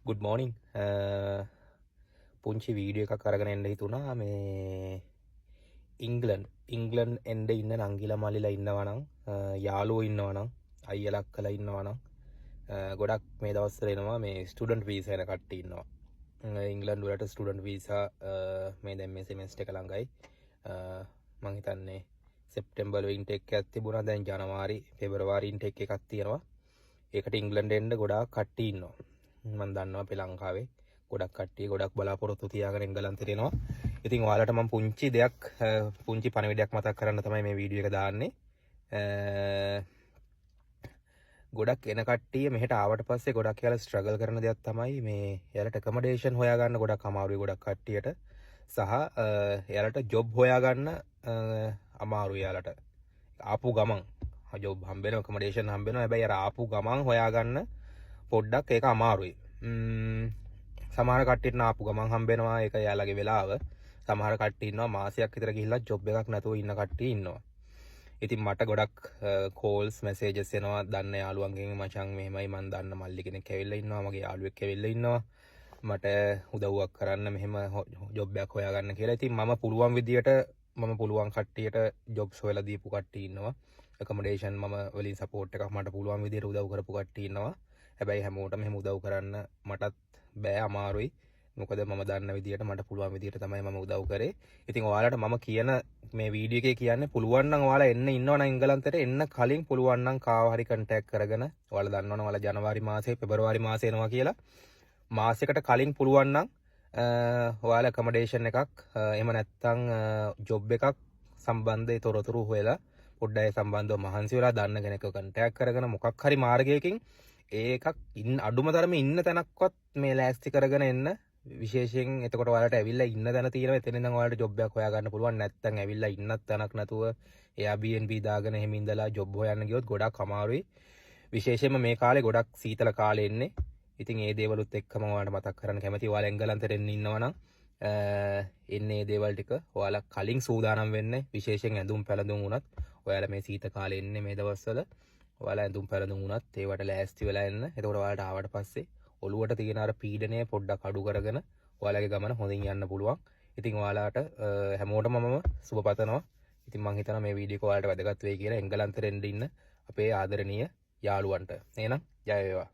Good මෝනිින් පුංචි video එකක් අරගෙන එන්න හිතුනා මේ ඉංගලන් එන්ඩ ඉන්න නංගිල මලිලා ඉන්නවනම් යාලුවෝ ඉන්නවනම් අයියලක් කලා ඉන්නවනම් ගොඩක් මේ දවස්සරෙනවා මේ ස්ටඩන්ට් වීසයන කට්ට ඉන්නවා ඉංගලන්ඩ වලට ස්ටඩන්ට් වීසා මේ දැම් මේ සෙමස්ට එක ළඟයි මංහිතන්නේ සෙප්ටෙම්බල් ඉන්ටෙක් ඇත්ති බුණ දැන් ජනවාරි පෙබරවාරි ඉන්ටෙක් එකක් තියෙනවා ඒකට ඉංගලන්ඩ එන්ඩ ගොඩා කට්ටි ඉන්නවා මන් දන්නවා අපේ ලංකාවේ ගොඩක් කට්ටිය ගොඩක් බලාපොරොත්තු තියාගෙන එංගලන්තෙට එනවා. ඉතින් ඔයාලට මම පුංචි දෙයක් පුංචි පණිවිඩයක් මතක් කරන්න තමයි මේ වීඩියෝ එක දාන්නේ. ගොඩක් එන කට්ටිය මෙහෙට ආවට පස්සේ ගොඩක් යාලා ස්ට්‍රගල් කරන දෙයක් තමයි මේ යාලට ඇකොමඩේෂන් හොයාගන්න ගොඩක් අමාරුයි ගොඩක් කට්ටියට. සහ යාලට ජොබ් හොයාගන්න අමාරුයි යාලට. ආපු ගමන් ජොබ් හම්බෙනවා ඇකොමඩේෂන් හම්බෙනවා. හැබැයි අර ආපු ගමන් හොයාගන්න පොඩ්ඩක් ඒක අමාරුයි. සමහර කට්ටියට ආපු ගමන් හම්බෙනවා ඒක යාළගේ වෙලාව. සමහර කට්ටිය ඉන්නවා මාසයක් විතර ගිහිල්ලා ජොබ් එකක් නැතුව ඉන්න කට්ටිය ඉන්නවා. ඉතින් මට ගොඩක් කෝල්ස් මැසේජස් එනවා දන්න යාළුවන්ගෙන් මචං මෙහෙමයි මන් දන්න මල්ලි කෙනෙක් ඇවිල්ලා ඉන්නවා මගේ යාළුවෙක් ඇවිල්ලා ඉන්නවා මට උදව්වක් කරන්න මෙහෙම ජොබ් එකක් හොයාගන්න කියලා. ඉතින් මම පුළුවන් විදියට මම පුළුවන් කට්ටියට ජොබ්ස් හොයලා දීපු කට්ටිය ඉන්නවා. ඇකොමඩේෂන් මම වලින් සපෝට් එකක් මට පුළුවන් විදියට උදව් කරපු කට්ටිය ඉන්නවා. හැබැයි හැමෝටම එහෙම උදව් කරන්න මටත් බෑ අමාරුයි. මොකද මම දන්න විදියට මට පුළුවන් විදියට තමයි මම උදව් කරේ. ඉතින් ඔයාලට මම කියන මේ වීඩියෝ එකේ කියන්නේ පුළුවන් නම් ඔයාලා එන්න ඉන්නවනම් එංගලන්තයට එන්න කලින් පුළුවන් නම් කාව හරි කන්ටැක්ට් කරගෙන ඔයාලා දන්නවනම් ඔයාලා ජනවාරි මාසේ පෙබරවාරි මාසේ එනවා කියලා මාසයකට කලින් පුළුවන් නම් ඔයාලා ඇකොමඩේෂන් එකක් එහෙම නැත්නම් ජොබ් එකක් සම්බන්ධ තොරතුරු හොයලා පොඩ්ඩයි සම්බන්ධව මහන්සි වෙලා දන්න කෙනෙක්ව කන්ටැක්ට් කරගෙන මොකක් හරි මාර්ගයකින් ඒකක් අඩුම තරමේ ඉන්න තැනක්වත් මේ ලෑස්ති කරගෙන එන්න. විශේෂයෙන් එතකොට ඔයාලට ඇවිල්ලා ඉන්න තැන තියෙනවා. එතන ඉඳන් ඔයාලට ජොබ් එකක් හොයාගන්න පුළුවන්. නැත්නම් ඇවිල්ලා ඉන්නත් තැනක් නැතුව Airbnb දාගෙන එහෙම ඉඳලා ජොබ් හොයන්න ගියොත් ගොඩක් අමාරුයි. විශේෂයෙන්ම මේ කාලේ ගොඩක් සීතල කාලේ එන්නේ. ඉතින් ඒ දේවලුත් එක්කම ඔයාලට මතක් කරන්න කැමතියි. ඔයාලා එංගලන්තෙට එන්න ඉන්නවනම් එන්නේ මේ දේවල් ටික ඔයාලා කලින් සූදානම් වෙන්න. විශේෂයෙන් ඇඳුම් පැළඳුම් උනත් ඔයාලා මේ සීත කාලේ එන්නේ මේ දවස්වල ඔයාලා ඇඳුම් පැළඳුම් උනත් ඒවට ලෑස්ති වෙලා එන්න. එතකොට ඔයාලට ආවට පස්සේ ඔළුවට තියෙන අර පීඩනය පොඩ්ඩක් අඩු කරගෙන ඔයාලගේ ගමන හොඳින් යන්න පුළුවන්. ඉතින් ඔයාලට හැමෝටම මම සුබ පතනවා. ඉතින් මම හිතනවා මේ වීඩියෝ එක ඔයාලට වැදගත් වෙයි කියලා එංගලන්තෙට එන්න ඉන්න අපේ ආදරණීය යාළුවන්ට. එහෙනම් ජය වේවා.